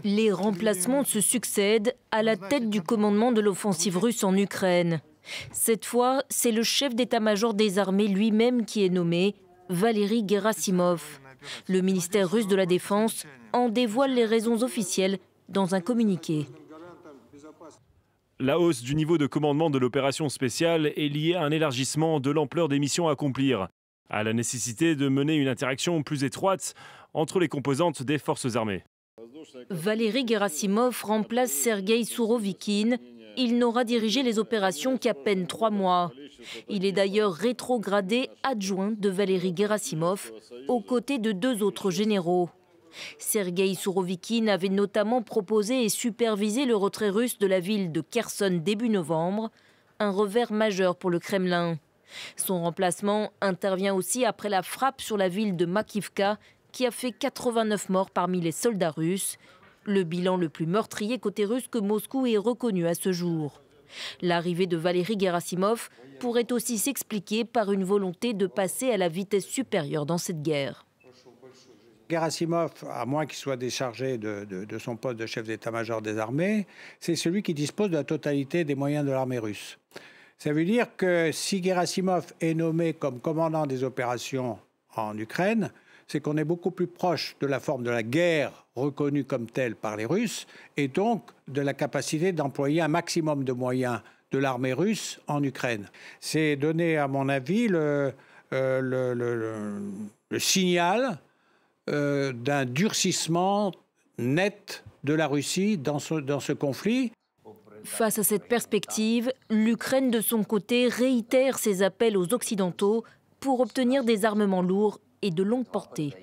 Les remplacements se succèdent à la tête du commandement de l'offensive russe en Ukraine. Cette fois, c'est le chef d'état-major des armées lui-même qui est nommé, Valery Gerasimov. Le ministère russe de la Défense en dévoile les raisons officielles dans un communiqué. La hausse du niveau de commandement de l'opération spéciale est liée à un élargissement de l'ampleur des missions à accomplir, à la nécessité de mener une interaction plus étroite entre les composantes des forces armées. Valery Gerasimov remplace Sergueï Sourovikine. Il n'aura dirigé les opérations qu'à peine 3 mois. Il est d'ailleurs rétrogradé adjoint de Valery Gerasimov, aux côtés de 2 autres généraux. Sergueï Sourovikine avait notamment proposé et supervisé le retrait russe de la ville de Kherson début novembre, un revers majeur pour le Kremlin. Son remplacement intervient aussi après la frappe sur la ville de Makivka, qui a fait 89 morts parmi les soldats russes, le bilan le plus meurtrier côté russe que Moscou ait reconnu à ce jour. L'arrivée de Valery Gerasimov pourrait aussi s'expliquer par une volonté de passer à la vitesse supérieure dans cette guerre. Gerasimov, à moins qu'il soit déchargé de son poste de chef d'état-major des armées, c'est celui qui dispose de la totalité des moyens de l'armée russe. Ça veut dire que si Gerasimov est nommé comme commandant des opérations en Ukraine, c'est qu'on est beaucoup plus proche de la forme de la guerre reconnue comme telle par les Russes et donc de la capacité d'employer un maximum de moyens de l'armée russe en Ukraine. C'est donner, à mon avis, le signal d'un durcissement net de la Russie dans ce conflit. Face à cette perspective, l'Ukraine, de son côté, réitère ses appels aux Occidentaux pour obtenir des armements lourds et de longue portée.